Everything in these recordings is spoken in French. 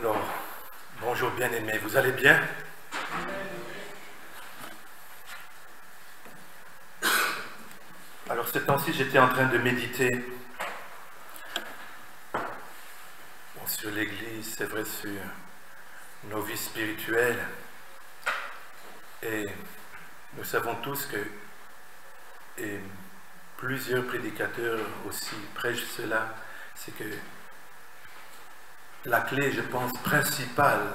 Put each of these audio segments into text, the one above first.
Alors, bonjour bien-aimés, vous allez bien? Alors, ce temps-ci, j'étais en train de méditer sur l'Église, c'est vrai, sur nos vies spirituelles. Et nous savons tous que, et plusieurs prédicateurs aussi prêchent cela, c'est que la clé, je pense, principale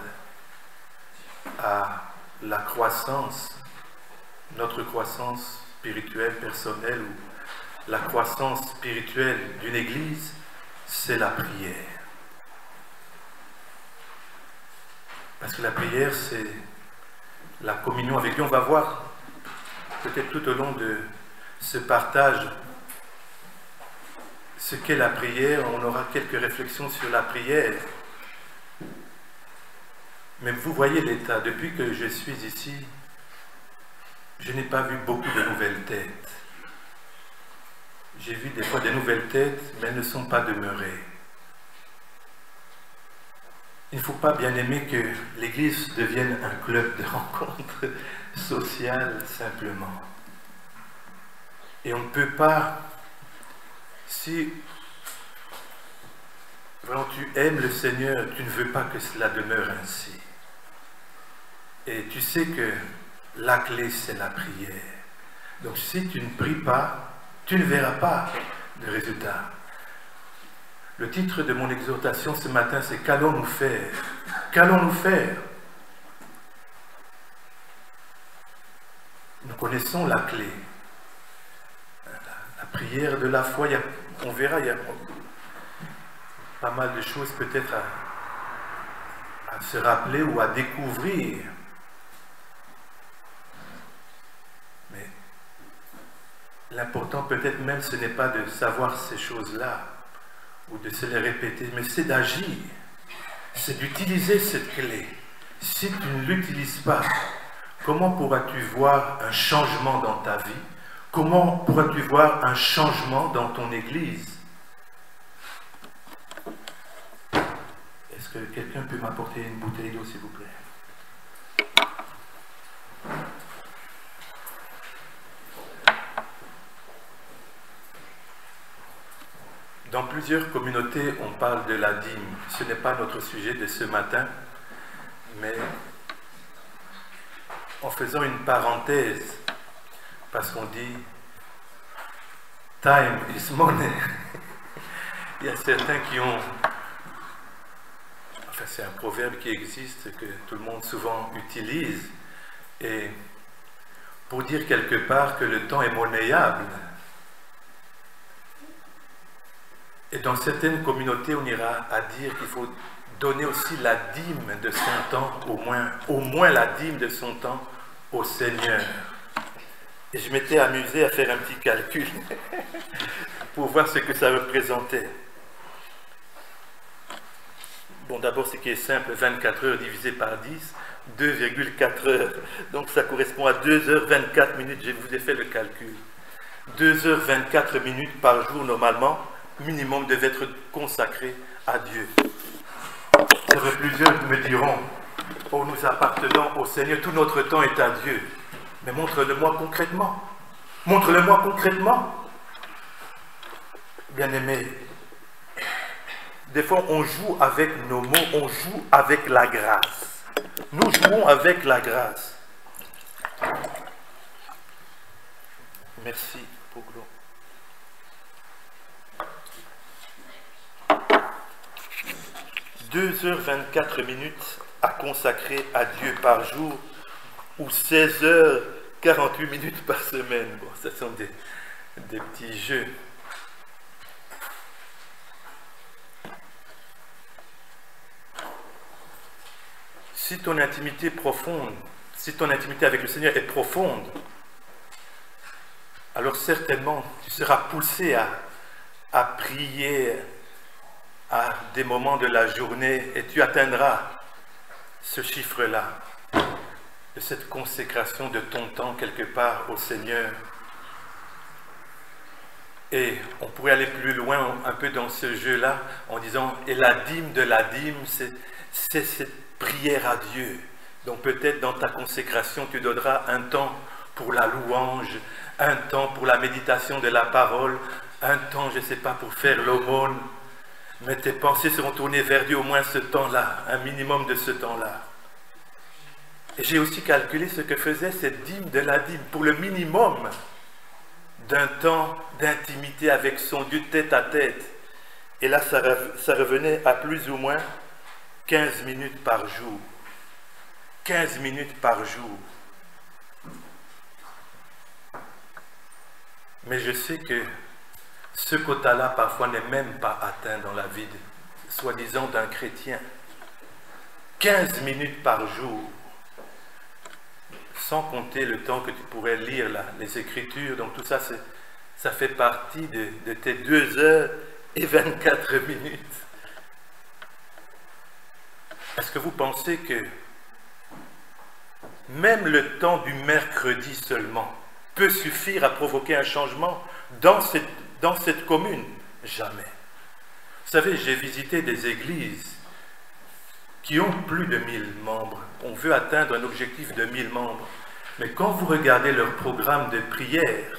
à la croissance, notre croissance spirituelle, personnelle, ou la croissance spirituelle d'une Église, c'est la prière. Parce que la prière, c'est la communion avec Dieu. On va voir peut-être tout au long de ce partage ce qu'est la prière. On aura quelques réflexions sur la prière. Mais vous voyez l'état. Depuis que je suis ici, je n'ai pas vu beaucoup de nouvelles têtes. J'ai vu des fois des nouvelles têtes, mais elles ne sont pas demeurées. Il ne faut pas, bien aimer, que l'Église devienne un club de rencontres sociales simplement. Et on ne peut pas, si vraiment tu aimes le Seigneur, tu ne veux pas que cela demeure ainsi. Et tu sais que la clé, c'est la prière. Donc si tu ne pries pas, tu ne verras pas de résultat. Le titre de mon exhortation ce matin, c'est « Qu'allons-nous faire ?» Qu'allons-nous faire? Nous connaissons la clé. La prière de la foi, on verra, il y a pas mal de choses peut-être à se rappeler ou à découvrir. Mais l'important peut-être même, ce n'est pas de savoir ces choses-là, ou de se les répéter, mais c'est d'agir, c'est d'utiliser cette clé. Si tu ne l'utilises pas, comment pourras-tu voir un changement dans ta vie? Comment pourras-tu voir un changement dans ton Église? Est-ce que quelqu'un peut m'apporter une bouteille d'eau, s'il vous plaît? Dans plusieurs communautés, on parle de la dîme. Ce n'est pas notre sujet de ce matin, mais en faisant une parenthèse, parce qu'on dit « time is money », il y a certains qui ont... Enfin, c'est un proverbe qui existe, que tout le monde souvent utilise, et pour dire quelque part que le temps est monnayable. Et dans certaines communautés, on ira à dire qu'il faut donner aussi la dîme de son temps, au moins la dîme de son temps au Seigneur. Et je m'étais amusé à faire un petit calcul pour voir ce que ça représentait. Bon, d'abord, ce qui est simple, 24 heures divisé par 10, 2,4 heures. Donc ça correspond à 2h24 minutes, je vous ai fait le calcul. 2h24 minutes par jour, normalement, minimum devait être consacré à Dieu. C'est vrai, plusieurs me diront, oh, nous appartenons au Seigneur, tout notre temps est à Dieu. Mais montre-le-moi concrètement. Montre-le-moi concrètement. Bien-aimé, des fois on joue avec nos mots, on joue avec la grâce. Nous jouons avec la grâce. Merci pour l'eau. 2h24 minutes à consacrer à Dieu par jour, ou 16h48 minutes par semaine. Bon, ce sont des petits jeux. Si ton intimité profonde, si ton intimité avec le Seigneur est profonde, alors certainement tu seras poussé à prier à des moments de la journée et tu atteindras ce chiffre-là, de cette consécration de ton temps quelque part au Seigneur. Et on pourrait aller plus loin un peu dans ce jeu-là en disant, et la dîme de la dîme, c'est cette prière à Dieu. Donc peut-être dans ta consécration, tu donneras un temps pour la louange, un temps pour la méditation de la parole, un temps, je ne sais pas, pour faire l'aumône. Mais tes pensées seront tournées vers Dieu au moins ce temps-là, un minimum de ce temps-là. Et j'ai aussi calculé ce que faisait cette dîme de la dîme pour le minimum d'un temps d'intimité avec son Dieu tête à tête. Et là, ça revenait à plus ou moins 15 minutes par jour. 15 minutes par jour. Mais je sais que ce quota-là, parfois, n'est même pas atteint dans la vie, soi-disant, d'un chrétien. 15 minutes par jour. Sans compter le temps que tu pourrais lire là, les Écritures. Donc tout ça, ça fait partie de tes 2 heures et 24 minutes. Est-ce que vous pensez que même le temps du mercredi seulement peut suffire à provoquer un changement dans cette commune? Jamais. Vous savez, j'ai visité des églises qui ont plus de 1000 membres. On veut atteindre un objectif de 1000 membres. Mais quand vous regardez leur programme de prière,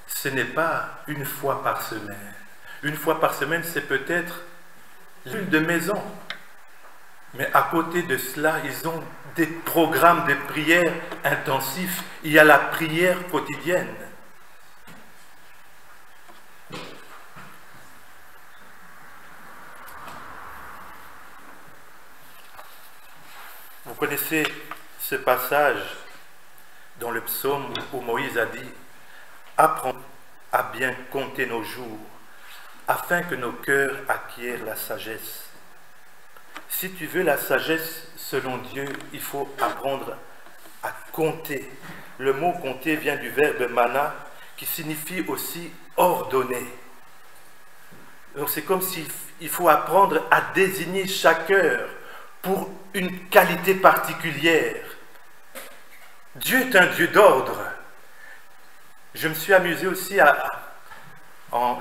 ce n'est pas une fois par semaine. Une fois par semaine, c'est peut-être l'une de maison. Mais à côté de cela, ils ont des programmes de prière intensifs. Il y a la prière quotidienne. Vous connaissez ce passage dans le psaume où Moïse a dit « Apprends à bien compter nos jours, afin que nos cœurs acquièrent la sagesse. » Si tu veux la sagesse selon Dieu, il faut apprendre à compter. Le mot « compter » vient du verbe « mana » qui signifie aussi « ordonner ». Donc c'est comme s'il faut apprendre à désigner chaque heure pour une qualité particulière. Dieu est un Dieu d'ordre. Je me suis amusé aussi en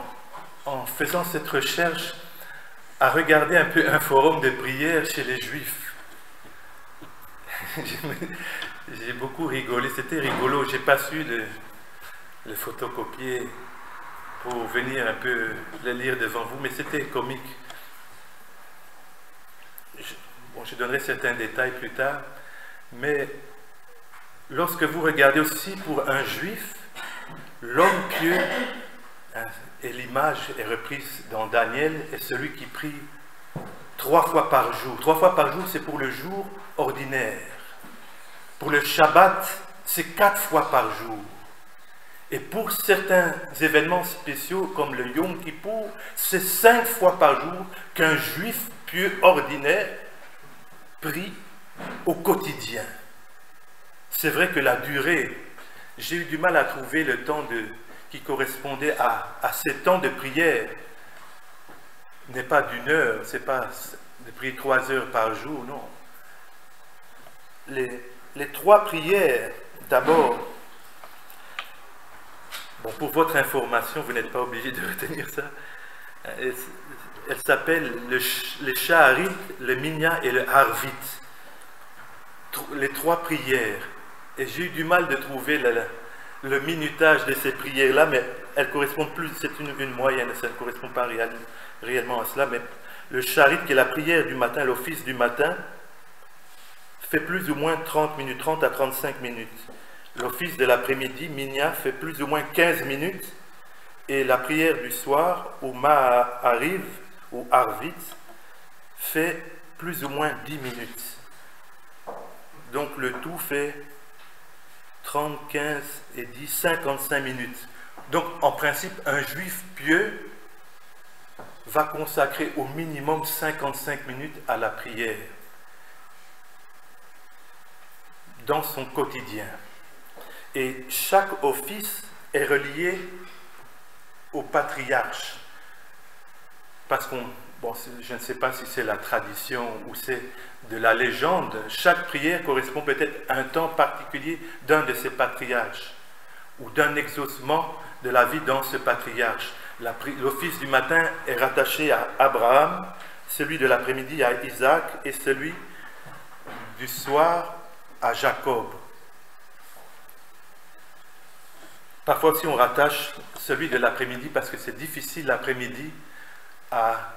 faisant cette recherche à regarder un peu un forum de prière chez les Juifs. J'ai beaucoup rigolé, c'était rigolo, j'ai pas su le photocopier pour venir un peu le lire devant vous, mais c'était comique. Je donnerai certains détails plus tard, mais lorsque vous regardez aussi pour un juif, l'homme pieux, et l'image est reprise dans Daniel, est celui qui prie 3 fois par jour. 3 fois par jour, c'est pour le jour ordinaire. Pour le Shabbat, c'est 4 fois par jour. Et pour certains événements spéciaux comme le Yom Kippour, c'est 5 fois par jour qu'un juif pieux ordinaire prie au quotidien. C'est vrai que la durée, j'ai eu du mal à trouver le temps qui correspondait à ces temps de prière. N'est pas d'1 heure, c'est pas de prier 3 heures par jour, non. Les 3 prières, d'abord, bon, pour votre information, vous n'êtes pas obligé de retenir ça, elle s'appelle le Shaharit, le Minyan et le Harvit. Les 3 prières. Et j'ai eu du mal de trouver le minutage de ces prières-là, mais elles correspondent plus, c'est une moyenne, ça ne correspond pas réellement à cela, mais le Shaharit, qui est la prière du matin, l'office du matin, fait plus ou moins 30 minutes, 30 à 35 minutes. L'office de l'après-midi, Minyan, fait plus ou moins 15 minutes, et la prière du soir, ou Ma'ariv, ou Arvit, fait plus ou moins 10 minutes. Donc le tout fait 30, 15 et 10, 55 minutes. Donc en principe, un juif pieux va consacrer au minimum 55 minutes à la prière dans son quotidien. Et chaque office est relié au patriarche. Parce je ne sais pas si c'est la tradition ou c'est de la légende, chaque prière correspond peut-être à un temps particulier d'un de ces patriarches. ou d'un exaucement de la vie dans ce patriarche. L'office du matin est rattaché à Abraham, celui de l'après-midi à Isaac et celui du soir à Jacob. Parfois aussi on rattache celui de l'après-midi parce que c'est difficile l'après-midi à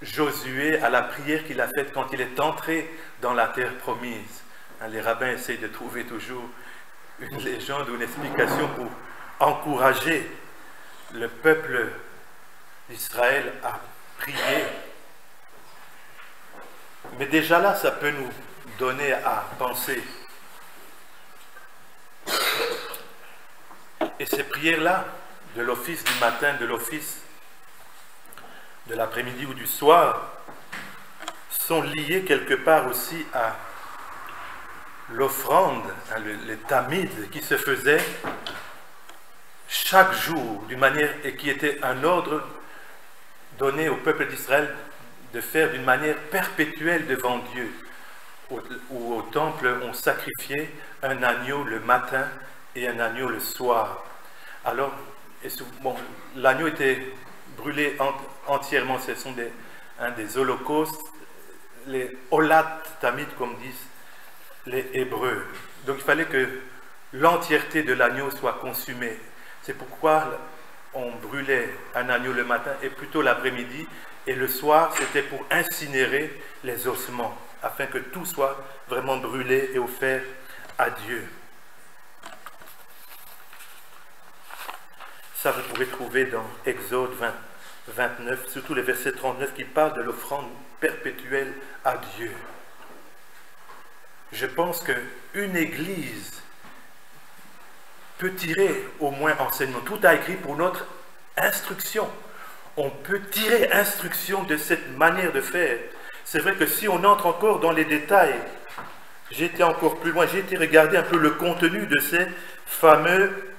Josué, à la prière qu'il a faite quand il est entré dans la terre promise. Les rabbins essayent de trouver toujours une légende ou une explication pour encourager le peuple d'Israël à prier. Mais déjà là, ça peut nous donner à penser. Et ces prières-là, de l'office du matin, de l'office de l'après-midi ou du soir, sont liées quelque part aussi à l'offrande, les tamides qui se faisaient chaque jour, d'une manière, et qui était un ordre donné au peuple d'Israël de faire d'une manière perpétuelle devant Dieu. Au temple, on sacrifiait un agneau le matin et un agneau le soir. Alors, l'agneau était brûlé entièrement, ce sont des holocaustes, les olat tamid comme disent les Hébreux. Donc il fallait que l'entièreté de l'agneau soit consumée. C'est pourquoi on brûlait un agneau le matin et plutôt l'après-midi, et le soir c'était pour incinérer les ossements, afin que tout soit vraiment brûlé et offert à Dieu. Ça vous pouvez trouver dans Exode 29, surtout le verset 39 qui parle de l'offrande perpétuelle à Dieu. Je pense qu'une église peut tirer au moins enseignement. Tout a écrit pour notre instruction. On peut tirer instruction de cette manière de faire. C'est vrai que si on entre encore dans les détails, j'ai été encore plus loin, j'ai été regarder un peu le contenu de ces fameux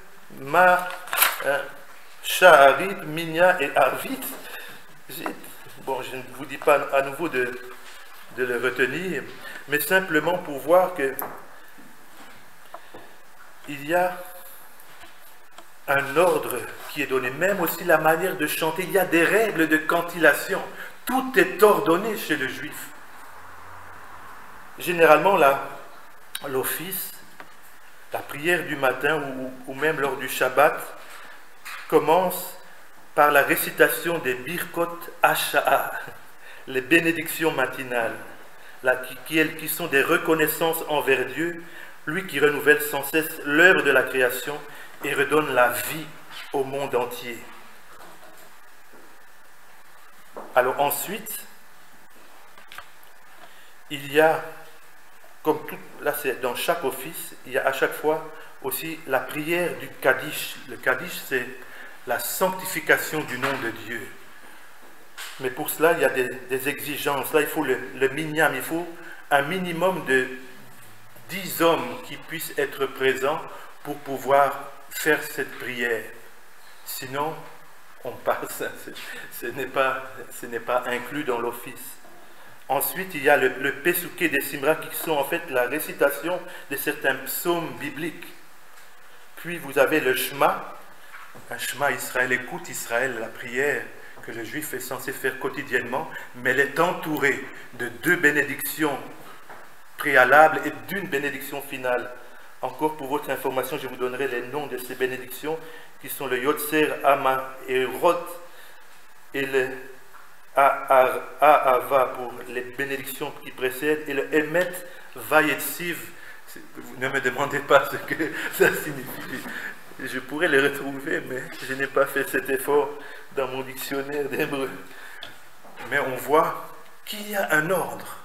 Shaharit, Minya et Arvit. Bon, je ne vous dis pas à nouveau de le retenir, mais simplement pour voir que il y a un ordre qui est donné, même aussi la manière de chanter. Il y a des règles de cantillation. Tout est ordonné chez le juif. Généralement, l'office, la prière du matin ou même lors du Shabbat commence par la récitation des Birkot Hasha'a, les bénédictions matinales, qui sont des reconnaissances envers Dieu, lui qui renouvelle sans cesse l'œuvre de la création et redonne la vie au monde entier. Alors ensuite, il y a, comme tout, là c'est dans chaque office, il y a à chaque fois aussi la prière du Kaddish. Le Kaddish, c'est la sanctification du nom de Dieu. Mais pour cela, il y a des exigences. Là, il faut le minimum, il faut un minimum de 10 hommes qui puissent être présents pour pouvoir faire cette prière. Sinon, on passe, ce n'est pas inclus dans l'office. Ensuite, il y a le Pesouké des Simra qui sont en fait la récitation de certains psaumes bibliques. Puis vous avez le Shema, un Shema Israël, écoute Israël, la prière que le juif est censé faire quotidiennement, mais elle est entourée de 2 bénédictions préalables et d'une bénédiction finale. Encore pour votre information, je vous donnerai les noms de ces bénédictions qui sont le Yotzer, Ama et Rod et le Ahava pour les bénédictions qui précèdent et le Emet Vayetsiv. Ne me demandez pas ce que ça signifie. Je pourrais les retrouver, mais je n'ai pas fait cet effort dans mon dictionnaire d'hébreu. Mais on voit qu'il y a un ordre.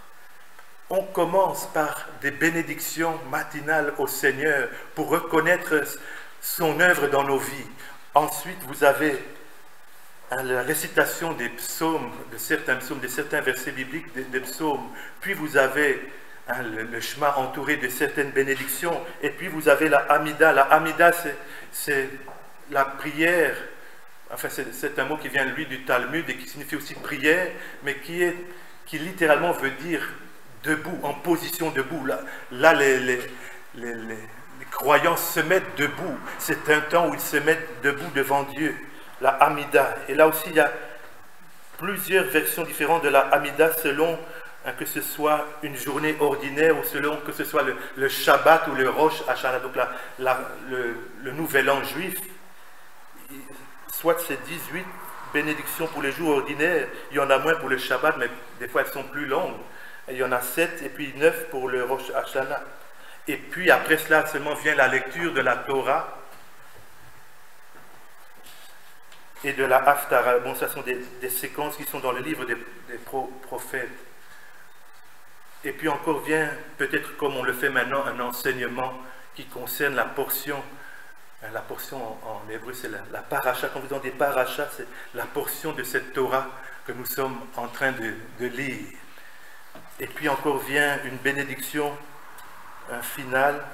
On commence par des bénédictions matinales au Seigneur pour reconnaître son œuvre dans nos vies. Ensuite, vous avez la récitation des psaumes, de certains versets bibliques des psaumes. Puis vous avez le Shema entouré de certaines bénédictions. Et puis vous avez la Hamida. La Hamida, c'est la prière. Enfin, c'est un mot qui vient, lui, du Talmud et qui signifie aussi prière, mais qui littéralement veut dire debout, en position debout. Là les les croyants se mettent debout. C'est un temps où ils se mettent debout devant Dieu, la Hamida. Et là aussi, il y a plusieurs versions différentes de la Hamida selon que ce soit une journée ordinaire ou selon que ce soit le Shabbat ou le Rosh Hashanah, donc le nouvel an juif. Soit c'est 18 bénédictions pour les jours ordinaires, il y en a moins pour le Shabbat, mais des fois elles sont plus longues. Il y en a 7 et puis 9 pour le Rosh Hashanah. Et puis après cela seulement vient la lecture de la Torah et de la Haftarah. Bon, ça sont des séquences qui sont dans le livre des prophètes. Et puis encore vient, peut-être comme on le fait maintenant, un enseignement qui concerne la portion en hébreu, c'est la paracha. Quand vous donnez des parachas, c'est la portion de cette Torah que nous sommes en train de lire. Et puis encore vient une bénédiction finale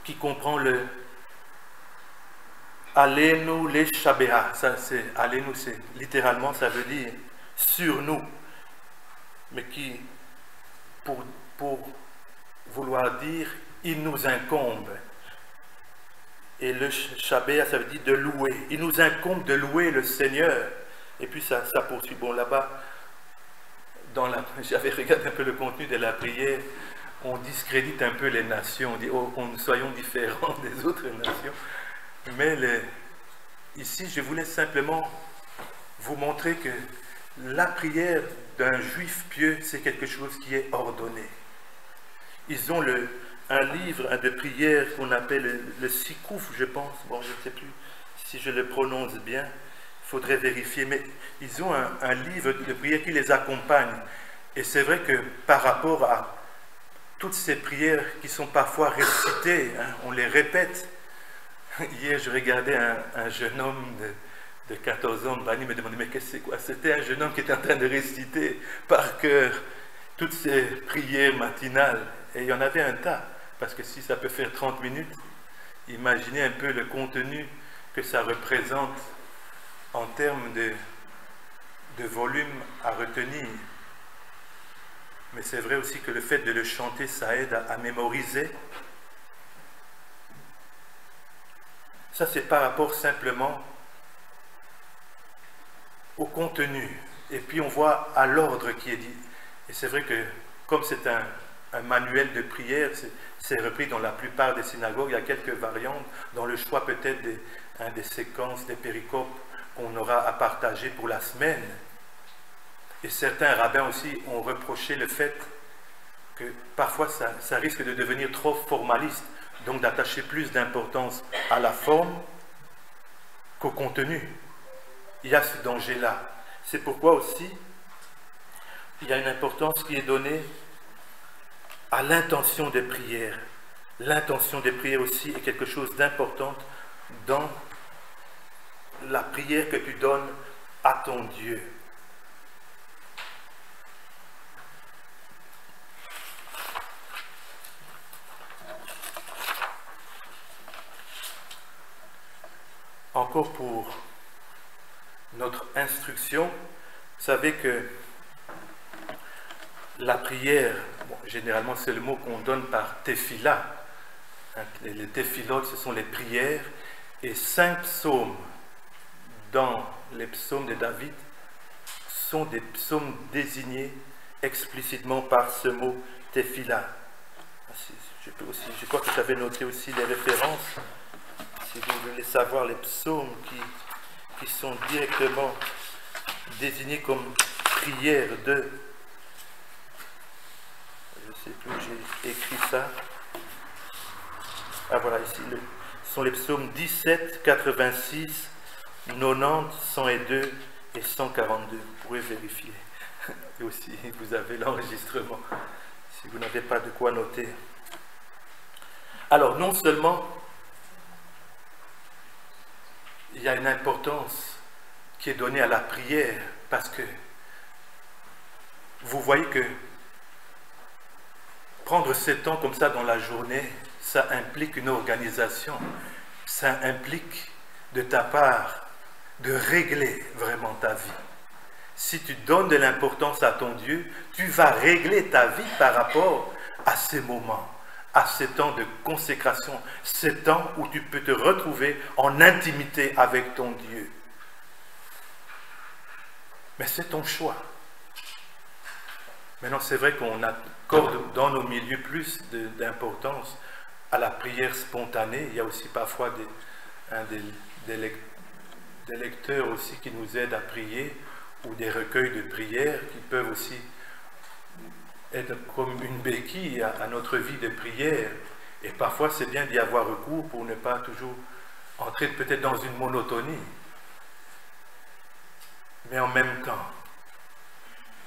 qui comprend le Alenu le Shabéa. Ça, c'est Alenu, c'est littéralement, ça veut dire sur nous, mais qui, pour vouloir dire, il nous incombe. Et le Shabéa, ça veut dire de louer. Il nous incombe de louer le Seigneur. Et puis ça poursuit. Bon, là-bas, j'avais regardé un peu le contenu de la prière, on discrédite un peu les nations, on dit oh, soyons différents des autres nations. Mais ici, je voulais simplement vous montrer que la prière d'un juif pieux, c'est quelque chose qui est ordonné. Ils ont un livre de prière qu'on appelle le Sikouf, je pense. Bon, je ne sais plus si je le prononce bien, il faudrait vérifier. Mais ils ont un livre de prière qui les accompagne. Et c'est vrai que par rapport à toutes ces prières qui sont parfois récitées, hein, on les répète. Hier, je regardais un jeune homme de 14 ans, Bani me demandait, mais qu'est-ce que c'est quoi? C'était un jeune homme qui était en train de réciter par cœur toutes ces prières matinales. Et il y en avait un tas, parce que si ça peut faire 30 minutes, imaginez un peu le contenu que ça représente en termes de volume à retenir. Mais c'est vrai aussi que le fait de le chanter, ça aide à mémoriser. Ça, c'est par rapport simplement au contenu. Et puis on voit à l'ordre qui est dit. Et c'est vrai que comme c'est un manuel de prière, c'est repris dans la plupart des synagogues. Il y a quelques variantes dans le choix peut-être des séquences, des péricopes qu'on aura à partager pour la semaine. Et certains rabbins aussi ont reproché le fait que parfois ça risque de devenir trop formaliste, donc d'attacher plus d'importance à la forme qu'au contenu. Il y a ce danger-là. C'est pourquoi aussi il y a une importance qui est donnée à l'intention des prières. L'intention des prières aussi est quelque chose d'important dans la prière que tu donnes à ton Dieu. Encore pour notre instruction, vous savez que la prière, bon, généralement c'est le mot qu'on donne par tefila. Les tefilot, ce sont les prières, et 5 psaumes dans les psaumes de David sont des psaumes désignés explicitement par ce mot tefila. Je crois que j'avais noté aussi les références. Si vous voulez savoir les psaumes qui sont directement désignés comme prières de... Je ne sais plus où j'ai écrit ça. Ah voilà, ici, ce sont les psaumes 17, 86, 90, 102 et 142. Vous pourrez vérifier. Et aussi, vous avez l'enregistrement, si vous n'avez pas de quoi noter. Alors, non seulement il y a une importance qui est donnée à la prière, parce que vous voyez que prendre ce temps comme ça dans la journée, ça implique une organisation, ça implique de ta part de régler vraiment ta vie. Si tu donnes de l'importance à ton Dieu, tu vas régler ta vie par rapport à ces moments, à ces temps de consécration, ces temps où tu peux te retrouver en intimité avec ton Dieu. Mais c'est ton choix. Maintenant, c'est vrai qu'on accorde dans nos milieux plus d'importance à la prière spontanée. Il y a aussi parfois des lecteurs aussi qui nous aident à prier, ou des recueils de prières qui peuvent aussi être comme une béquille à notre vie de prière. Et parfois, c'est bien d'y avoir recours pour ne pas toujours entrer peut-être dans une monotonie. Mais en même temps,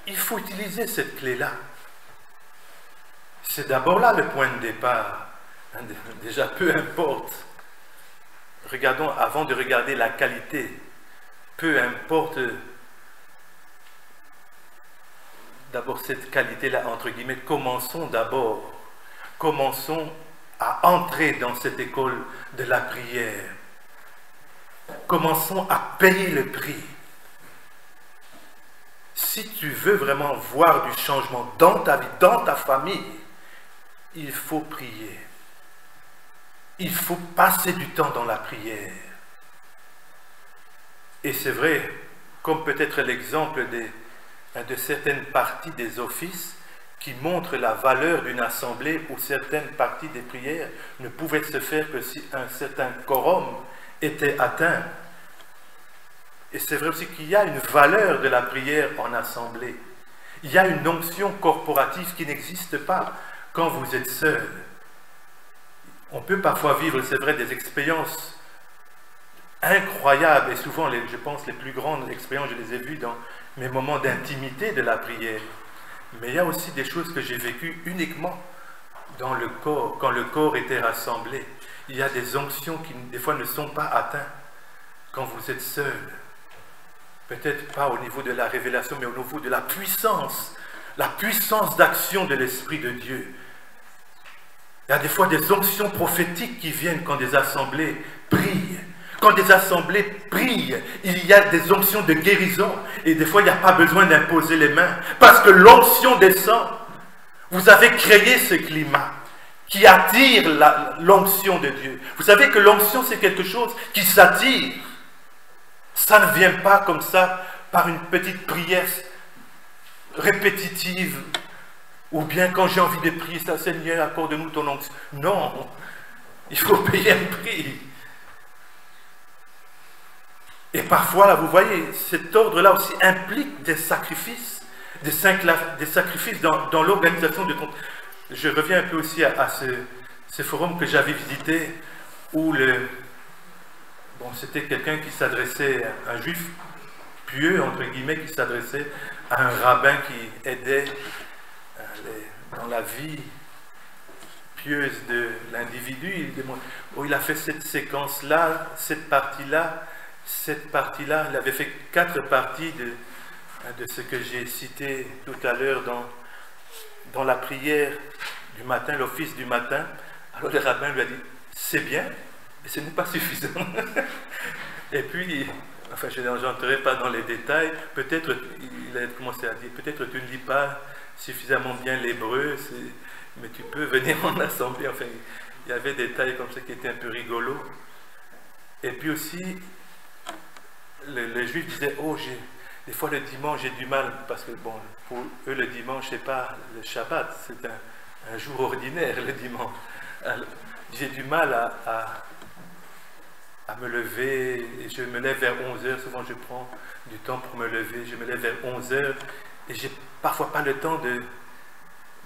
il faut utiliser cette clé-là. C'est d'abord là le point de départ. Déjà, peu importe. Regardons, avant de regarder la qualité, peu importe d'abord cette qualité-là, entre guillemets, commençons d'abord. Commençons à entrer dans cette école de la prière. Commençons à payer le prix. Si tu veux vraiment voir du changement dans ta vie, dans ta famille, il faut prier. Il faut passer du temps dans la prière. Et c'est vrai, comme peut-être l'exemple de certaines parties des offices qui montrent la valeur d'une assemblée où certaines parties des prières ne pouvaient se faire que si un certain quorum était atteint. Et c'est vrai aussi qu'il y a une valeur de la prière en assemblée. Il y a une onction corporative qui n'existe pas quand vous êtes seul. On peut parfois vivre, c'est vrai, des expériences incroyables, et souvent, je pense, les plus grandes expériences, je les ai vues dans mes moments d'intimité de la prière. Mais il y a aussi des choses que j'ai vécues uniquement dans le corps, quand le corps était rassemblé. Il y a des onctions qui, des fois, ne sont pas atteintes quand vous êtes seul. Peut-être pas au niveau de la révélation, mais au niveau de la puissance d'action de l'Esprit de Dieu. Il y a des fois des onctions prophétiques qui viennent quand des assemblées prient. Quand des assemblées prient, il y a des onctions de guérison. Et des fois, il n'y a pas besoin d'imposer les mains. Parce que l'onction descend. Vous avez créé ce climat qui attire l'onction de Dieu. Vous savez que l'onction, c'est quelque chose qui s'attire. Ça ne vient pas comme ça par une petite prière répétitive. Ou bien quand j'ai envie de prier, ça, Seigneur, accorde-nous ton onction. Non, il faut payer un prix. Et parfois, là, vous voyez, cet ordre-là aussi implique des sacrifices, des sacrifices dans l'organisation de ton... Je reviens un peu aussi à ce forum que j'avais visité, où c'était quelqu'un qui s'adressait, un juif pieux, entre guillemets, qui s'adressait à un rabbin qui aidait dans la vie pieuse de l'individu. Il a fait cette séquence-là, cette partie-là, il avait fait 4 parties de ce que j'ai cité tout à l'heure dans la prière du matin, l'office du matin. Alors le rabbin lui a dit, c'est bien, mais ce n'est pas suffisant. Et puis, enfin je n'entrerai pas dans les détails, peut-être, il a commencé à dire, peut-être tu ne lis pas suffisamment bien l'hébreu, mais tu peux venir en assemblée. Enfin, il y avait des détails comme ça qui étaient un peu rigolos. Et puis aussi, les Juifs disaient, oh, des fois le dimanche j'ai du mal, parce que bon, pour eux le dimanche c'est pas le Shabbat, c'est un jour ordinaire le dimanche. J'ai du mal à me lever, et je me lève vers 11h, souvent je prends du temps pour me lever, je me lève vers 11h, et j'ai parfois pas le temps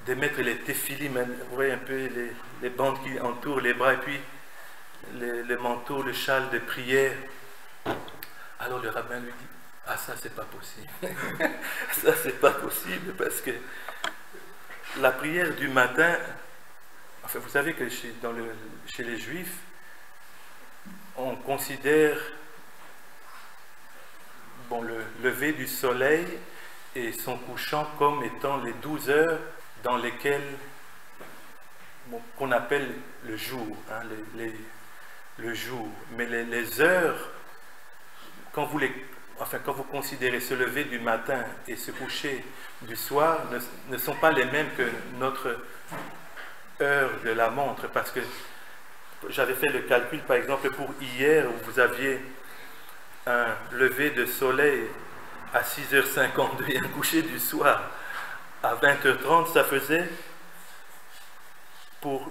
de mettre les téphilim, vous voyez un peu les bandes qui entourent les bras, et puis le manteau, le châle de prière. Alors le rabbin lui dit, ah ça c'est pas possible, ça c'est pas possible, parce que la prière du matin, enfin vous savez que chez les Juifs, on considère le lever du soleil et son couchant comme étant les 12 heures dans lesquelles, qu'on appelle le jour, hein, le jour. Mais les heures, quand vous considérez se lever du matin et se coucher du soir, ne sont pas les mêmes que heure de la montre, parce que j'avais fait le calcul, par exemple, pour hier, où vous aviez un lever de soleil à 6h52 et un coucher du soir à 20h30, ça faisait, pour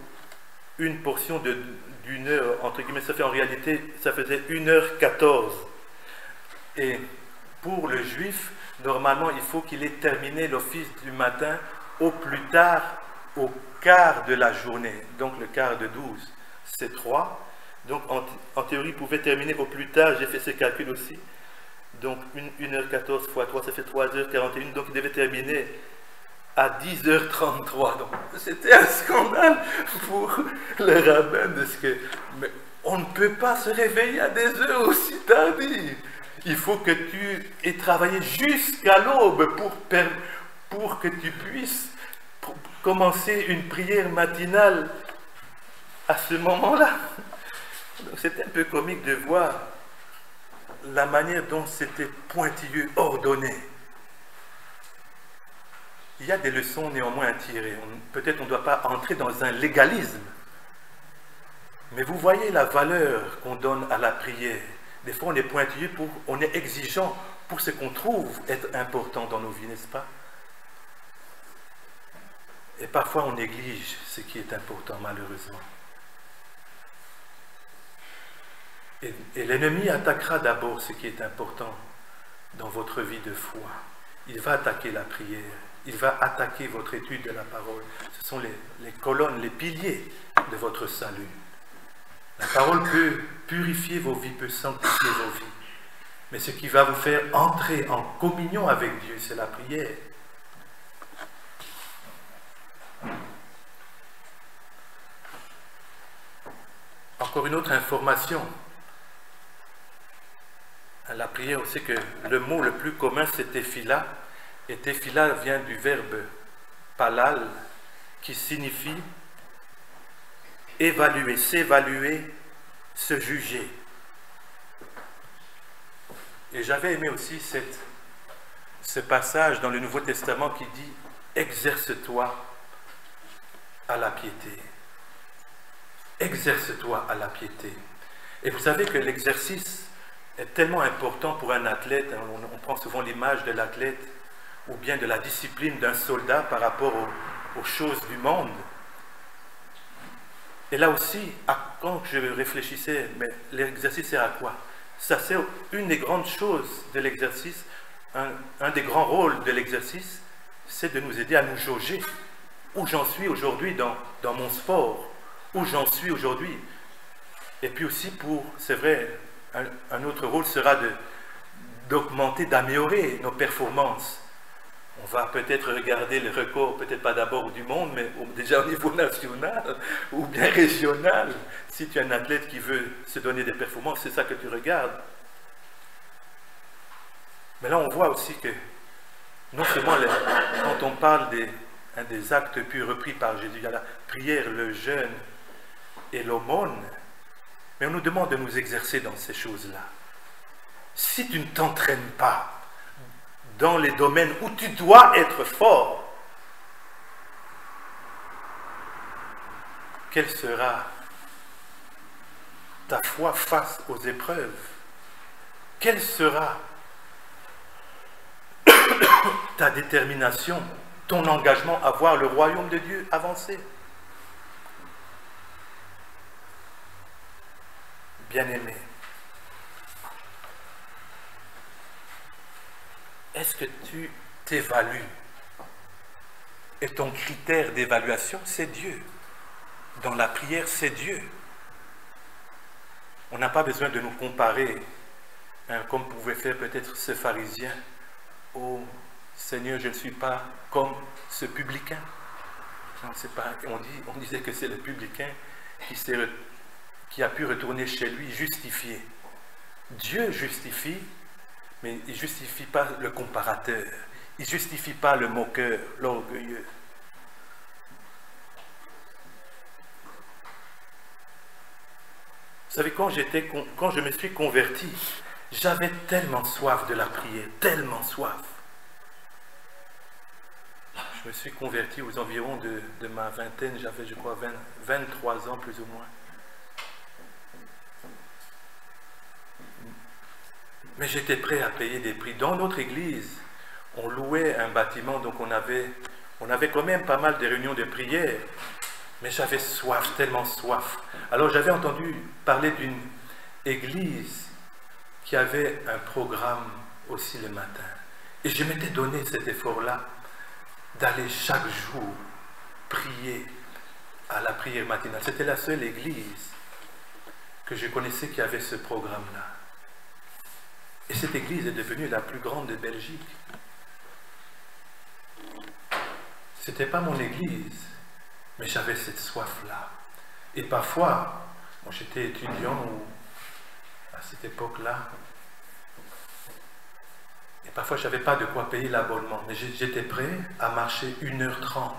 une portion d'une heure, entre guillemets, ça fait en réalité, ça faisait 1h14. Et pour le juif, normalement, il faut qu'il ait terminé l'office du matin au plus tard, au quart de la journée. Donc le quart de 12, c'est 3. Donc en théorie, il pouvait terminer au plus tard, j'ai fait ce calcul aussi. Donc 1h14 fois 3, ça fait 3h41, donc il devait terminer à 10h33. Donc c'était un scandale pour le rabbin de ce que... Mais on ne peut pas se réveiller à des heures aussi tardives. Il faut que tu aies travaillé jusqu'à l'aube pour que tu puisses commencer une prière matinale à ce moment-là. C'est un peu comique de voir la manière dont c'était pointilleux, ordonné. Il y a des leçons néanmoins à tirer. Peut-être on ne doit pas entrer dans un légalisme. Mais vous voyez la valeur qu'on donne à la prière. Des fois, on est pointilleux, on est exigeant pour ce qu'on trouve être important dans nos vies, n'est-ce pas? Et parfois, on néglige ce qui est important, malheureusement. Et l'ennemi attaquera d'abord ce qui est important dans votre vie de foi. Il va attaquer la prière. Il va attaquer votre étude de la parole. Ce sont les colonnes, les piliers de votre salut. La parole peut purifier vos vies, peut sanctifier vos vies. Mais ce qui va vous faire entrer en communion avec Dieu, c'est la prière. Encore une autre information. La prière, on sait que le mot le plus commun, c'est tefila. Et tefila vient du verbe palal, qui signifie évaluer, s'évaluer, se juger. Et j'avais aimé aussi ce passage dans le Nouveau Testament qui dit « Exerce-toi à la piété. » Exerce-toi à la piété. Et vous savez que l'exercice est tellement important pour un athlète. On prend souvent l'image de l'athlète ou bien de la discipline d'un soldat par rapport aux choses du monde. Et là aussi, quand je réfléchissais, mais l'exercice sert à quoi? Ça sert, une des grandes choses de l'exercice, un des grands rôles de l'exercice, c'est de nous aider à nous jauger. Où j'en suis aujourd'hui dans mon sport, où j'en suis aujourd'hui. Et puis aussi c'est vrai, un autre rôle sera d'augmenter, d'améliorer nos performances. On va peut-être regarder le record, peut-être pas d'abord du monde, mais déjà au niveau national ou bien régional. Si tu es un athlète qui veut se donner des performances, c'est ça que tu regardes. Mais là, on voit aussi que non seulement quand on parle des actes puis repris par Jésus, il y a la prière, le jeûne et l'aumône, mais on nous demande de nous exercer dans ces choses-là. Si tu ne t'entraînes pas dans les domaines où tu dois être fort, quelle sera ta foi face aux épreuves? Quelle sera ta détermination, ton engagement à voir le royaume de Dieu avancer? Bien-aimé, est-ce que tu t'évalues? Et ton critère d'évaluation, c'est Dieu. Dans la prière, c'est Dieu. On n'a pas besoin de nous comparer, comme pouvait faire peut-être ce pharisien. Oh Seigneur, je ne suis pas comme ce publicain. Non, c'est pas, on disait que c'est le publicain qui a pu retourner chez lui justifié. Dieu justifie, mais il ne justifie pas le comparateur. Il ne justifie pas le moqueur, l'orgueilleux. Vous savez, quand je me suis converti, j'avais tellement soif de la prière, tellement soif. je me suis converti aux environs de ma vingtaine, j'avais je crois 23 ans plus ou moins. Mais j'étais prêt à payer des prix. Dans notre église, on louait un bâtiment, donc on avait quand même pas mal de réunions de prière. Mais j'avais soif, tellement soif. Alors j'avais entendu parler d'une église qui avait un programme aussi le matin. Et je m'étais donné cet effort-là d'aller chaque jour prier à la prière matinale. C'était la seule église que je connaissais qui avait ce programme-là. Et cette église est devenue la plus grande de Belgique. Ce n'était pas mon église, mais j'avais cette soif-là. Et parfois, moi j'étais étudiant à cette époque-là, et parfois je n'avais pas de quoi payer l'abonnement, mais j'étais prêt à marcher 1h30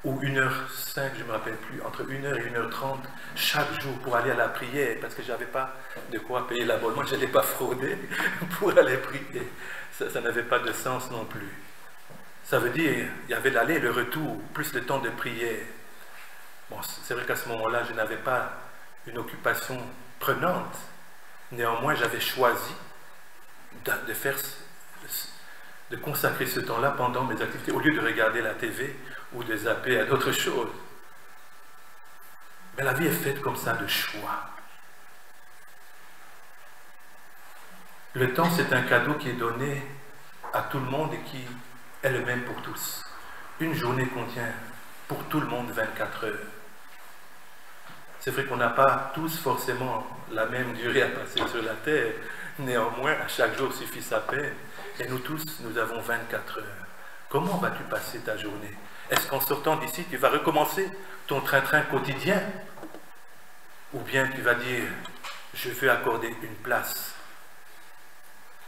ou 1h05, je ne me rappelle plus, entre 1h et 1h30 chaque jour pour aller à la prière, parce que je n'avais pas de quoi payer l'abonnement, je n'allais pas frauder pour aller prier. Ça n'avait pas de sens non plus. Ça veut dire, il y avait l'aller et le retour, plus le temps de prière. Bon, c'est vrai qu'à ce moment-là, je n'avais pas une occupation prenante. Néanmoins, j'avais choisi de consacrer ce temps-là pendant mes activités, au lieu de regarder la TV ou de zapper à d'autres choses. Mais la vie est faite comme ça de choix. Le temps, c'est un cadeau qui est donné à tout le monde et qui est le même pour tous. Une journée contient pour tout le monde 24 heures. C'est vrai qu'on n'a pas tous forcément la même durée à passer sur la terre. Néanmoins, à chaque jour suffit sa peine. Et nous tous, nous avons 24 heures. Comment vas-tu passer ta journée? Est-ce qu'en sortant d'ici, tu vas recommencer ton train-train quotidien? Ou bien tu vas dire, je veux accorder une place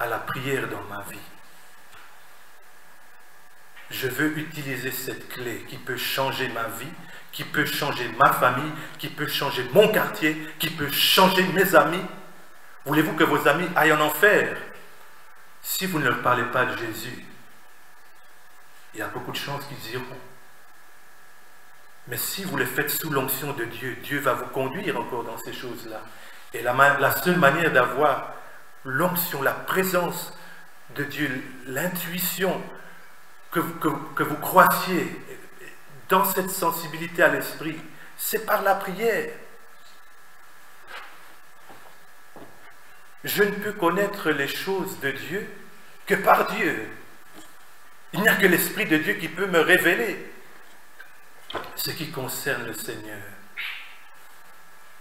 à la prière dans ma vie. Je veux utiliser cette clé qui peut changer ma vie, qui peut changer ma famille, qui peut changer mon quartier, qui peut changer mes amis. Voulez-vous que vos amis aillent en enfer? Si vous ne leur parlez pas de Jésus, il y a beaucoup de chances qu'ils iront. Mais si vous le faites sous l'onction de Dieu, Dieu va vous conduire encore dans ces choses-là. Et la seule manière d'avoir l'onction, la présence de Dieu, l'intuition, que vous croissiez dans cette sensibilité à l'esprit, c'est par la prière. Je ne peux connaître les choses de Dieu que par Dieu. Il n'y a que l'Esprit de Dieu qui peut me révéler ce qui concerne le Seigneur.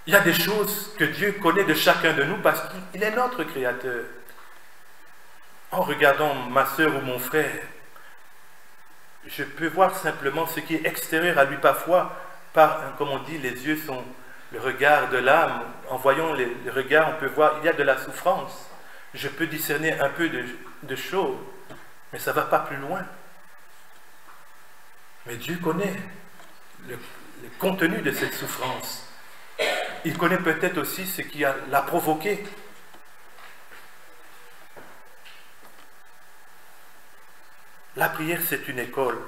Il y a des choses que Dieu connaît de chacun de nous parce qu'il est notre Créateur. En regardant ma sœur ou mon frère, je peux voir simplement ce qui est extérieur à lui parfois, comme on dit, les yeux sont le regard de l'âme. En voyant les regards, on peut voir, il y a de la souffrance. Je peux discerner un peu de choses, mais ça ne va pas plus loin. Mais Dieu connaît le contenu de cette souffrance. Il connaît peut-être aussi ce qui l'a provoqué. La prière, c'est une école.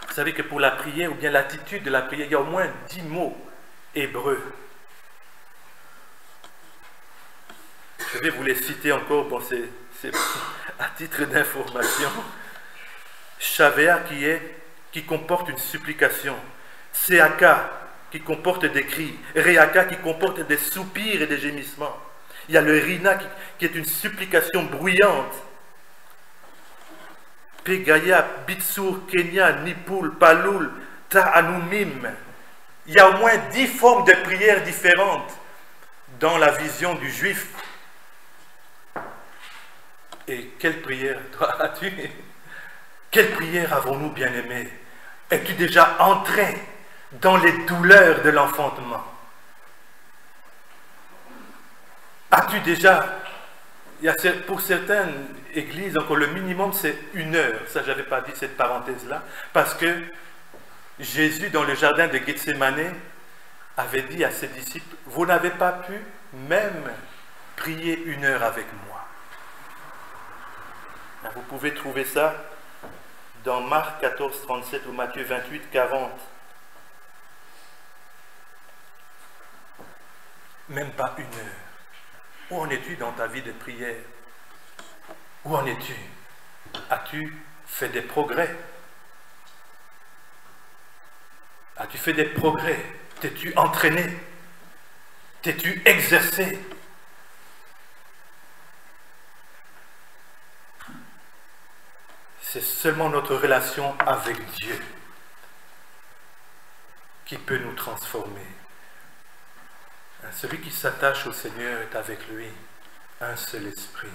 Vous savez que pour la prière, ou bien l'attitude de la prière, il y a au moins 10 mots hébreux. Je vais vous les citer encore, bon, c'est à titre d'information. Shavea qui comporte une supplication. Seaka qui comporte des cris. Reaka qui comporte des soupirs et des gémissements. Il y a le Rina qui est une supplication bruyante. Pegaya, Bitsur, Kenya, Nipul, Palul, Ta'anumim. Il y a au moins 10 formes de prières différentes dans la vision du juif. Et quelle prière, toi, as-tu? Quelle prière avons-nous, bien-aimés? Es-tu déjà entré dans les douleurs de l'enfantement? As-tu déjà... Pour certaines églises, encore le minimum, c'est 1 heure. Ça, je n'avais pas dit cette parenthèse-là. Parce que Jésus, dans le jardin de Gethsémanée, avait dit à ses disciples, « Vous n'avez pas pu même prier 1 heure avec moi. » Vous pouvez trouver ça dans Marc 14, 37 ou Matthieu 28, 40. Même pas une heure. Où en es-tu dans ta vie de prière? Où en es-tu? As-tu fait des progrès? As-tu fait des progrès? T'es-tu entraîné? T'es-tu exercé? C'est seulement notre relation avec Dieu qui peut nous transformer. Celui qui s'attache au Seigneur est avec lui un seul esprit.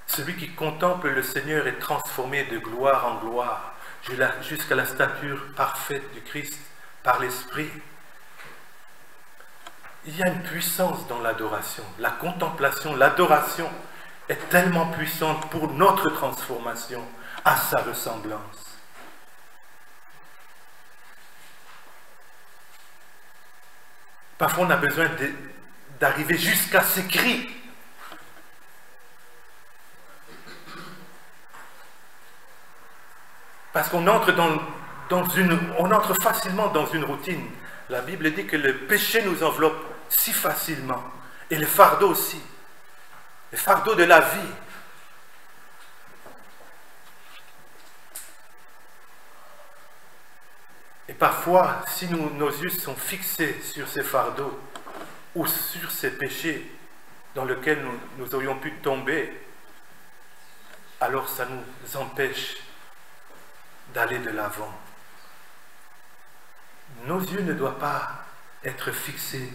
Celui qui contemple le Seigneur est transformé de gloire en gloire jusqu'à la stature parfaite du Christ par l'Esprit. Il y a une puissance dans l'adoration. La contemplation, l'adoration est tellement puissante pour notre transformation à sa ressemblance. Parfois, on a besoin d'arriver jusqu'à ces cris. Parce qu'on entre on entre facilement dans une routine. La Bible dit que le péché nous enveloppe si facilement. Et le fardeau aussi. Le fardeau de la vie. Et parfois, si nos yeux sont fixés sur ces fardeaux ou sur ces péchés dans lesquels nous aurions pu tomber, alors ça nous empêche d'aller de l'avant. Nos yeux ne doivent pas être fixés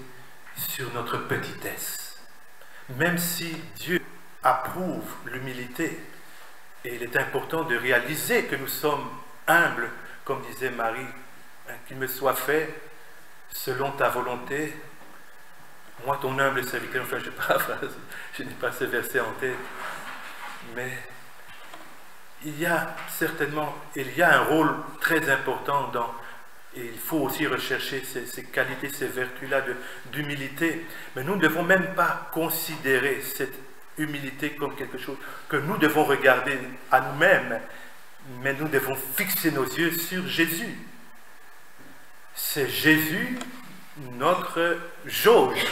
sur notre petitesse. Même si Dieu approuve l'humilité, et il est important de réaliser que nous sommes humbles, comme disait Marie, qu'il me soit fait selon ta volonté. Moi, ton humble serviteur, enfin, je paraphrase, je n'ai pas ce verset en tête, mais il y a un rôle très important et il faut aussi rechercher ces qualités, ces vertus-là d'humilité. Mais nous ne devons même pas considérer cette humilité comme quelque chose que nous devons regarder à nous-mêmes, mais nous devons fixer nos yeux sur Jésus. C'est Jésus notre jauge,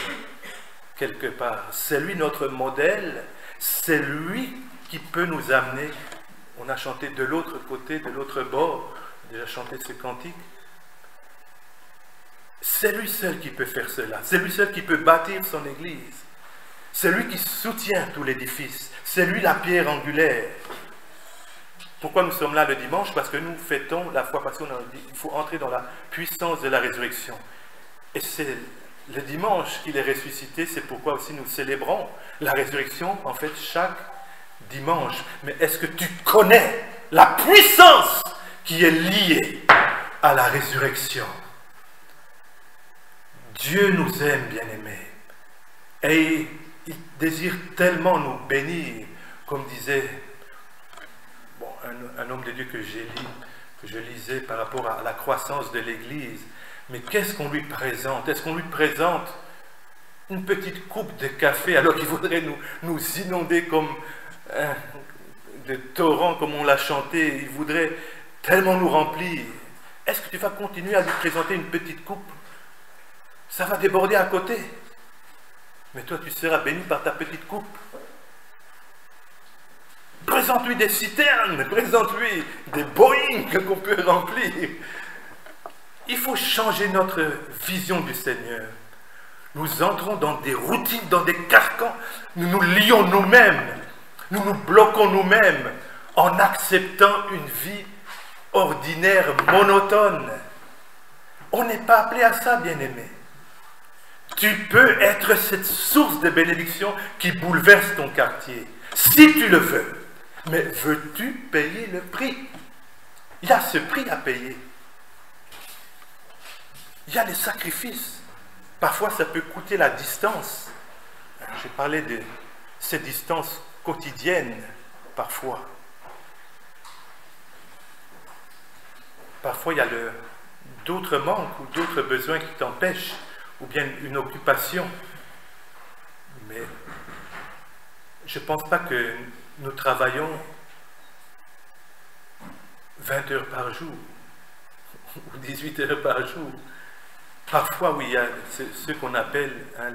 quelque part. C'est lui notre modèle, c'est lui qui peut nous amener. On a chanté de l'autre côté, de l'autre bord, déjà chanté ce cantique. C'est lui seul qui peut faire cela. C'est lui seul qui peut bâtir son église. C'est lui qui soutient tout l'édifice. C'est lui la pierre angulaire. Pourquoi nous sommes là le dimanche? Parce que nous fêtons la foi, parce qu'il faut entrer dans la puissance de la résurrection. Et c'est le dimanche qu'il est ressuscité, c'est pourquoi aussi nous célébrons la résurrection, en fait, chaque dimanche. Mais est-ce que tu connais la puissance qui est liée à la résurrection? Dieu nous aime, bien-aimés, et il désire tellement nous bénir, comme disait un homme de Dieu que je lisais par rapport à la croissance de l'Église. Mais qu'est-ce qu'on lui présente? Est-ce qu'on lui présente une petite coupe de café alors qu'il voudrait nous inonder comme de torrents, comme on l'a chanté? Il voudrait tellement nous remplir. Est-ce que tu vas continuer à lui présenter une petite coupe? Ça va déborder à côté. Mais toi, tu seras béni par ta petite coupe. Présente-lui des citernes, présente-lui des Boeing qu'on peut remplir. Il faut changer notre vision du Seigneur. Nous entrons dans des routines, dans des carcans. Nous nous lions nous-mêmes. Nous nous bloquons nous-mêmes en acceptant une vie ordinaire, monotone. On n'est pas appelé à ça, bien-aimé. Tu peux être cette source de bénédiction qui bouleverse ton quartier, si tu le veux. Mais veux-tu payer le prix? Il y a ce prix à payer. Il y a des sacrifices. Parfois, ça peut coûter la distance. J'ai parlé de ces distances quotidiennes, parfois. Parfois, il y a d'autres manques ou d'autres besoins qui t'empêchent, ou bien une occupation. Mais je ne pense pas que nous travaillons 20 heures par jour, ou 18 heures par jour. Parfois, oui, il y a ce qu'on appelle hein,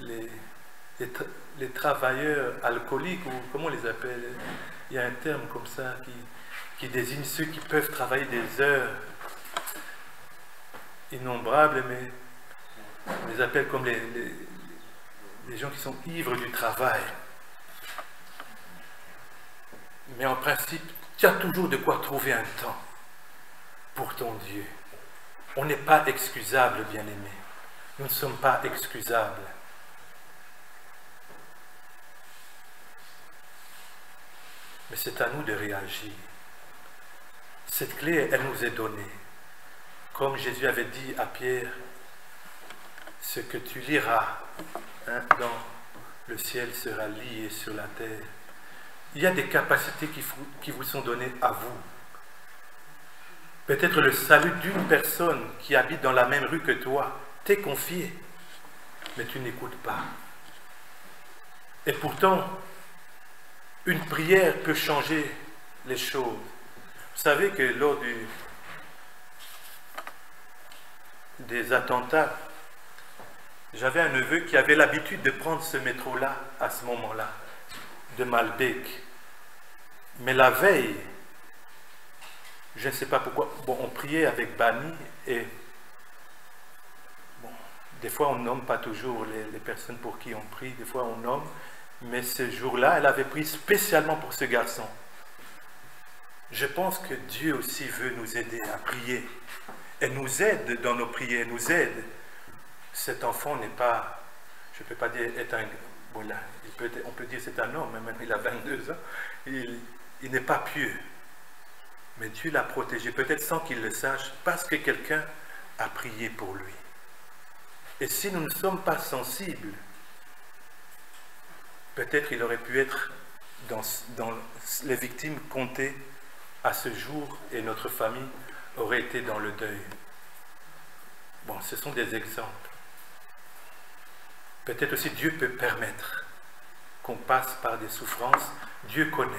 les travailleurs alcooliques, ou comment on les appelle? Il y a un terme comme ça qui désigne ceux qui peuvent travailler des heures innombrables, mais on les appelle comme les gens qui sont ivres du travail. Mais en principe, tu as toujours de quoi trouver un temps pour ton Dieu. On n'est pas excusable, bien-aimés. Nous ne sommes pas excusables. Mais c'est à nous de réagir. Cette clé, elle nous est donnée. Comme Jésus avait dit à Pierre, ce que tu liras hein, dans le ciel sera lié sur la terre. Il y a des capacités qui vous sont données à vous. Peut-être le salut d'une personne qui habite dans la même rue que toi t'est confié, mais tu n'écoutes pas. Et pourtant, une prière peut changer les choses. Vous savez que lors des attentats, j'avais un neveu qui avait l'habitude de prendre ce métro-là à ce moment-là, de Malbec. Mais la veille, je ne sais pas pourquoi, bon, on priait avec Bani et bon, des fois on nomme pas toujours les personnes pour qui on prie, des fois on nomme, mais ce jour-là, elle avait prié spécialement pour ce garçon. Je pense que Dieu aussi veut nous aider à prier. Elle nous aide dans nos prières, elle nous aide. Cet enfant n'est pas, je ne peux pas dire, est un, bon là, on peut dire c'est un homme, même il a 22 ans, il n'est pas pieux. Mais Dieu l'a protégé, peut-être sans qu'il le sache, parce que quelqu'un a prié pour lui. Et si nous ne sommes pas sensibles, peut-être il aurait pu être dans les victimes comptées à ce jour et notre famille aurait été dans le deuil. Bon, ce sont des exemples. Peut-être aussi Dieu peut permettre qu'on passe par des souffrances. Dieu connaît.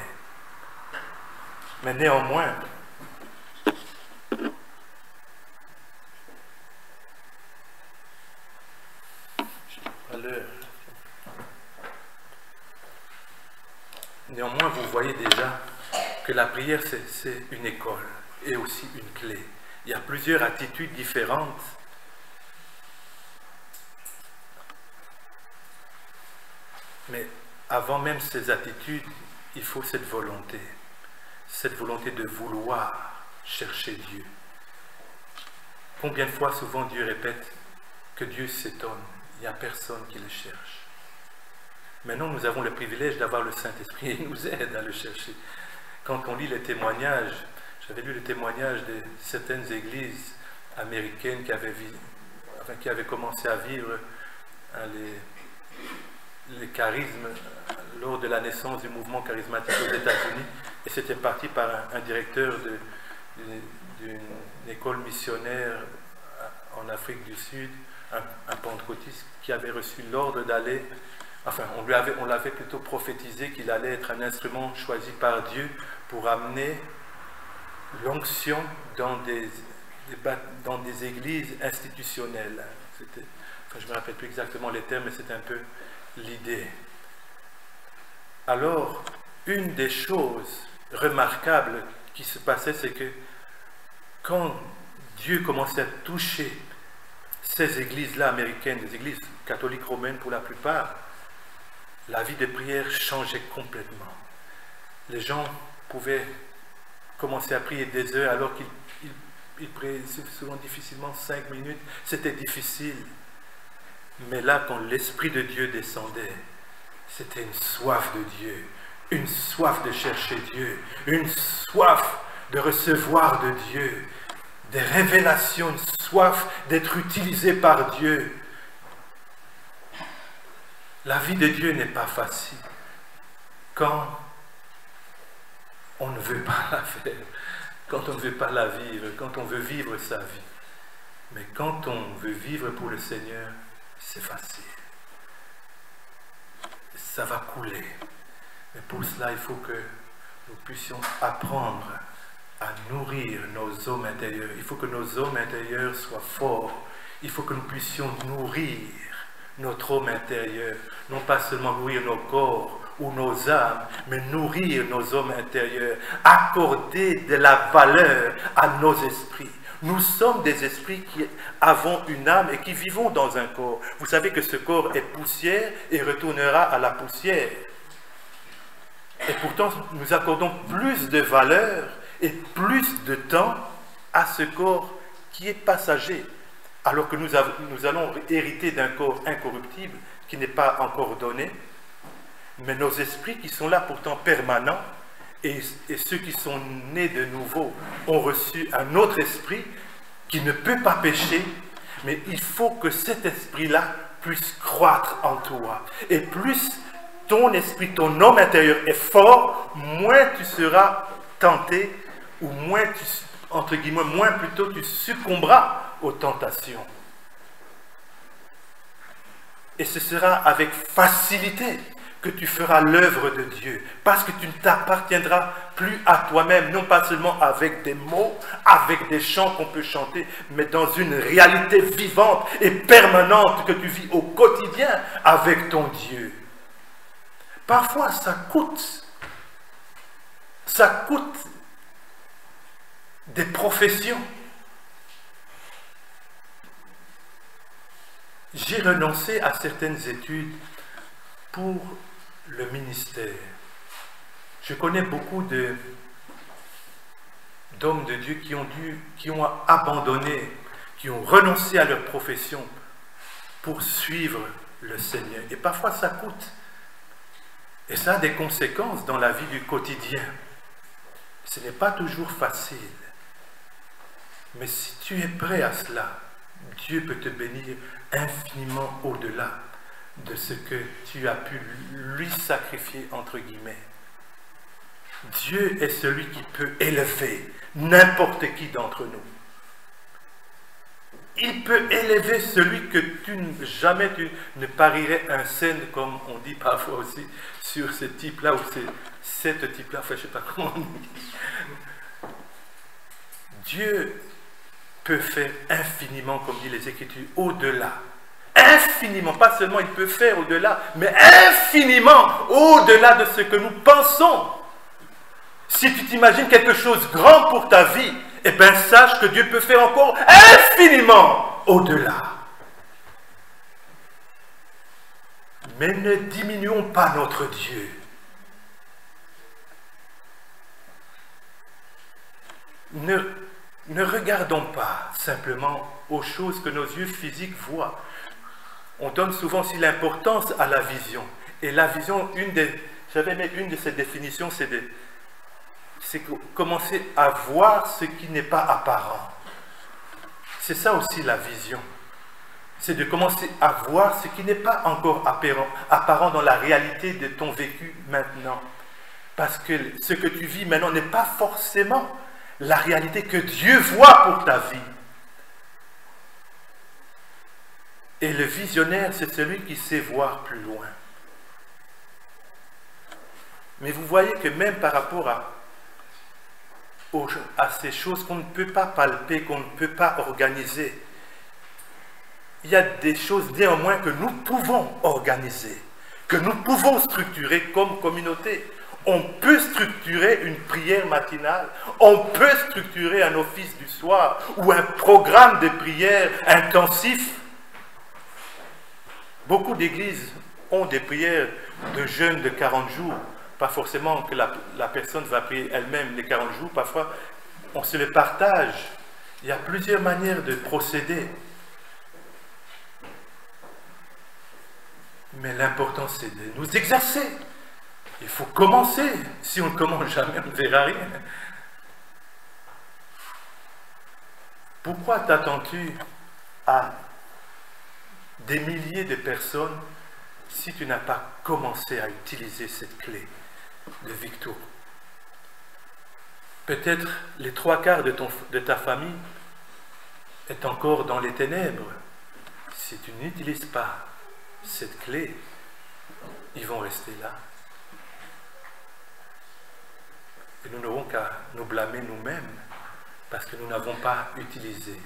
Mais néanmoins, vous voyez déjà que la prière, c'est une école et aussi une clé. Il y a plusieurs attitudes différentes. Mais avant même ces attitudes, il faut cette volonté de vouloir chercher Dieu. Combien de fois souvent Dieu répète que Dieu s'étonne, il n'y a personne qui le cherche. Maintenant, nous avons le privilège d'avoir le Saint-Esprit et il nous aide à le chercher. Quand on lit les témoignages, j'avais lu le témoignage de certaines églises américaines qui avaient commencé à vivre hein, les charismes lors de la naissance du mouvement charismatique aux États-Unis. Et c'était parti par un directeur d'une école missionnaire en Afrique du Sud, un pentecôtiste qui avait reçu l'ordre d'aller, enfin on l'avait plutôt prophétisé qu'il allait être un instrument choisi par Dieu pour amener l'onction dans des églises institutionnelles. Je ne me rappelle plus exactement les termes, mais c'est un peu l'idée. Alors, une des choses remarquables qui se passait, c'est que quand Dieu commençait à toucher ces églises-là américaines, des églises catholiques romaines pour la plupart, la vie de prière changeait complètement. Les gens pouvaient commencer à prier des heures alors qu'ils priaient souvent difficilement 5 minutes. C'était difficile. Mais là, quand l'Esprit de Dieu descendait, c'était une soif de Dieu, une soif de chercher Dieu, une soif de recevoir de Dieu, des révélations, une soif d'être utilisé par Dieu. La vie de Dieu n'est pas facile quand on ne veut pas la faire, quand on ne veut pas la vivre, quand on veut vivre sa vie. Mais quand on veut vivre pour le Seigneur, c'est facile. Ça va couler. Mais pour cela, il faut que nous puissions apprendre à nourrir nos hommes intérieurs. Il faut que nos hommes intérieurs soient forts. Il faut que nous puissions nourrir notre homme intérieur. Non pas seulement nourrir nos corps ou nos âmes, mais nourrir nos hommes intérieurs. Accorder de la valeur à nos esprits. Nous sommes des esprits qui avons une âme et qui vivons dans un corps. Vous savez que ce corps est poussière et retournera à la poussière. Et pourtant, nous accordons plus de valeur et plus de temps à ce corps qui est passager, alors que nous allons hériter d'un corps incorruptible qui n'est pas encore donné, mais nos esprits qui sont là pourtant permanents, et ceux qui sont nés de nouveau ont reçu un autre esprit qui ne peut pas pécher, mais il faut que cet esprit-là puisse croître en toi. Et plus ton esprit, ton homme intérieur est fort, moins tu seras tenté, ou moins tu, entre guillemets, moins plutôt tu succomberas aux tentations. Et ce sera avec facilité que tu feras l'œuvre de Dieu, parce que tu ne t'appartiendras plus à toi-même, non pas seulement avec des mots, avec des chants qu'on peut chanter, mais dans une réalité vivante et permanente que tu vis au quotidien avec ton Dieu. Parfois, ça coûte des professions. J'ai renoncé à certaines études pour le ministère. Je connais beaucoup d'hommes de Dieu qui ont abandonné, qui ont renoncé à leur profession pour suivre le Seigneur. Et parfois ça coûte. Et ça a des conséquences dans la vie du quotidien. Ce n'est pas toujours facile. Mais si tu es prêt à cela, Dieu peut te bénir infiniment au-delà de ce que tu as pu lui sacrifier, entre guillemets. Dieu est celui qui peut élever n'importe qui d'entre nous. Il peut élever celui que jamais tu ne parierais un scène, comme on dit parfois aussi, sur ce type-là, ou cette type-là, enfin je ne sais pas comment on dit. Dieu peut faire infiniment, comme dit les Écritures, au-delà. Infiniment, pas seulement il peut faire au-delà, mais infiniment au-delà de ce que nous pensons. Si tu t'imagines quelque chose de grand pour ta vie, eh bien sache que Dieu peut faire encore infiniment au-delà. Mais ne diminuons pas notre Dieu. Ne regardons pas simplement aux choses que nos yeux physiques voient. On donne souvent aussi l'importance à la vision. Et la vision, j'avais mis une de ces définitions, c'est commencer à voir ce qui n'est pas apparent. C'est ça aussi la vision. C'est de commencer à voir ce qui n'est pas encore apparent dans la réalité de ton vécu maintenant. Parce que ce que tu vis maintenant n'est pas forcément la réalité que Dieu voit pour ta vie. Et le visionnaire, c'est celui qui sait voir plus loin. Mais vous voyez que même par rapport à ces choses qu'on ne peut pas palper, qu'on ne peut pas organiser, il y a des choses néanmoins que nous pouvons organiser, que nous pouvons structurer comme communauté. On peut structurer une prière matinale, on peut structurer un office du soir ou un programme de prière intensif. Beaucoup d'églises ont des prières de jeûne de 40 jours. Pas forcément que la personne va prier elle-même les 40 jours. Parfois, on se les partage. Il y a plusieurs manières de procéder. Mais l'important, c'est de nous exercer. Il faut commencer. Si on ne commence jamais, on ne verra rien. Pourquoi t'attends-tu à des milliers de personnes si tu n'as pas commencé à utiliser cette clé de victoire? Peut-être les 3/4 de ta famille est encore dans les ténèbres. Si tu n'utilises pas cette clé, ils vont rester là. Et nous n'aurons qu'à nous blâmer nous-mêmes parce que nous n'avons pas utilisé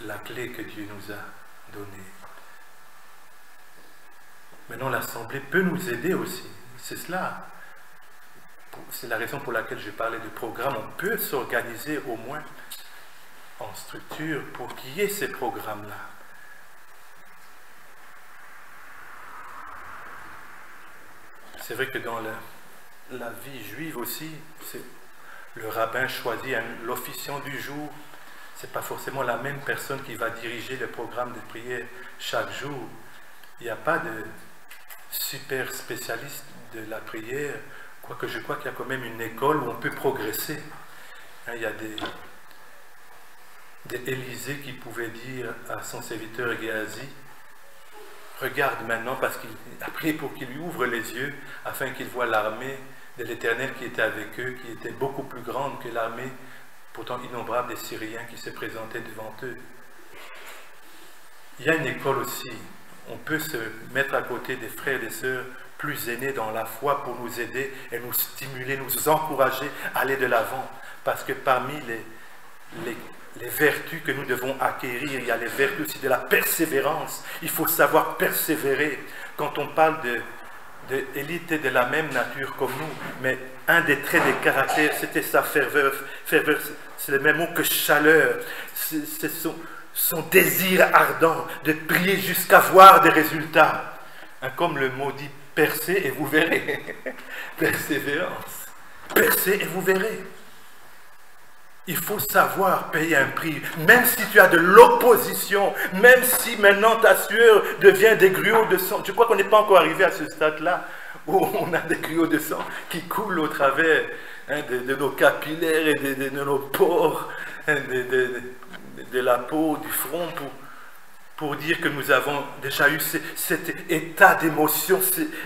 la clé que Dieu nous a donnée. Maintenant, l'Assemblée peut nous aider aussi. C'est cela. C'est la raison pour laquelle je parlais de programme. On peut s'organiser au moins en structure pour qu'il y ait ces programmes-là. C'est vrai que dans la vie juive aussi, le rabbin choisit l'officiant du jour. Ce n'est pas forcément la même personne qui va diriger le programme de prière chaque jour. Il n'y a pas de super spécialiste de la prière, quoique je crois qu'il y a quand même une école où on peut progresser. Il y a des Élisée qui pouvaient dire à son serviteur Géasi, regarde maintenant, parce qu'il a prié pour qu'il lui ouvre les yeux, afin qu'il voie l'armée de l'Éternel qui était avec eux, qui était beaucoup plus grande que l'armée, pourtant innombrable, des Syriens qui se présentaient devant eux. Il y a une école aussi. On peut se mettre à côté des frères et des sœurs plus aînés dans la foi pour nous aider et nous stimuler, nous encourager à aller de l'avant. Parce que parmi les vertus que nous devons acquérir, il y a les vertus aussi de la persévérance. Il faut savoir persévérer. Quand on parle d'Élie était de la même nature comme nous, mais un des traits des caractères, c'était sa ferveur. Ferveur, c'est le même mot que chaleur. C'est son désir ardent de prier jusqu'à voir des résultats. Comme le mot dit, percez et vous verrez. Persévérance. Percez et vous verrez. Il faut savoir payer un prix, même si tu as de l'opposition, même si maintenant ta sueur devient des grumeaux de sang. Je crois qu'on n'est pas encore arrivé à ce stade-là, où on a des grumeaux de sang qui coulent au travers de nos capillaires et de nos pores, de la peau, du front, pour dire que nous avons déjà eu cet état d'émotion,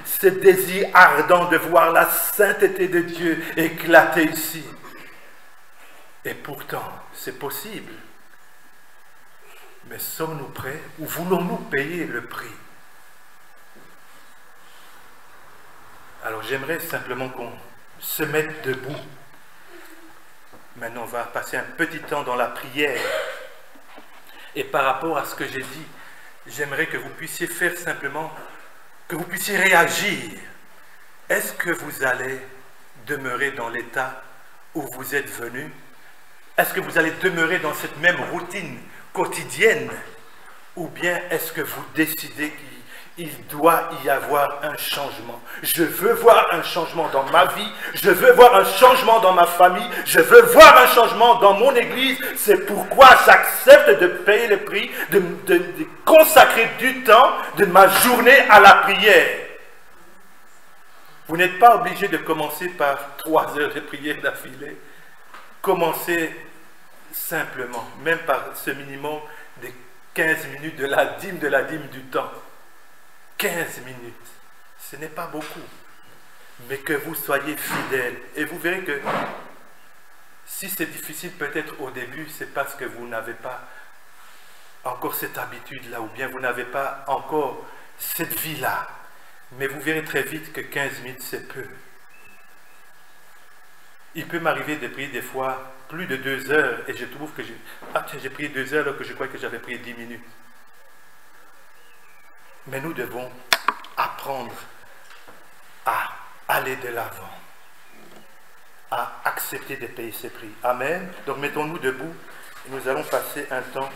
ce désir ardent de voir la sainteté de Dieu éclater ici. Et pourtant, c'est possible. Mais sommes-nous prêts ou voulons-nous payer le prix? Alors j'aimerais simplement qu'on se mette debout. Maintenant, on va passer un petit temps dans la prière. Et par rapport à ce que j'ai dit, j'aimerais que vous puissiez faire simplement, que vous puissiez réagir. Est-ce que vous allez demeurer dans l'état où vous êtes venu? Est-ce que vous allez demeurer dans cette même routine quotidienne? Ou bien est-ce que vous décidez qu'il doit y avoir un changement? Je veux voir un changement dans ma vie, je veux voir un changement dans ma famille, je veux voir un changement dans mon église. C'est pourquoi j'accepte de payer le prix, de consacrer du temps de ma journée à la prière. Vous n'êtes pas obligé de commencer par 3 heures de prière d'affilée. Commencez simplement, même par ce minimum de 15 minutes de la dîme du temps. 15 minutes, ce n'est pas beaucoup. Mais que vous soyez fidèles. Et vous verrez que si c'est difficile peut-être au début, c'est parce que vous n'avez pas encore cette habitude-là, ou bien vous n'avez pas encore cette vie-là. Mais vous verrez très vite que 15 minutes, c'est peu. Il peut m'arriver de prier des fois plus de 2 heures et je trouve que j'ai prié 2 heures alors que je crois que j'avais prié 10 minutes. Mais nous devons apprendre à aller de l'avant, à accepter de payer ces prix. Amen. Donc mettons-nous debout et nous allons passer un temps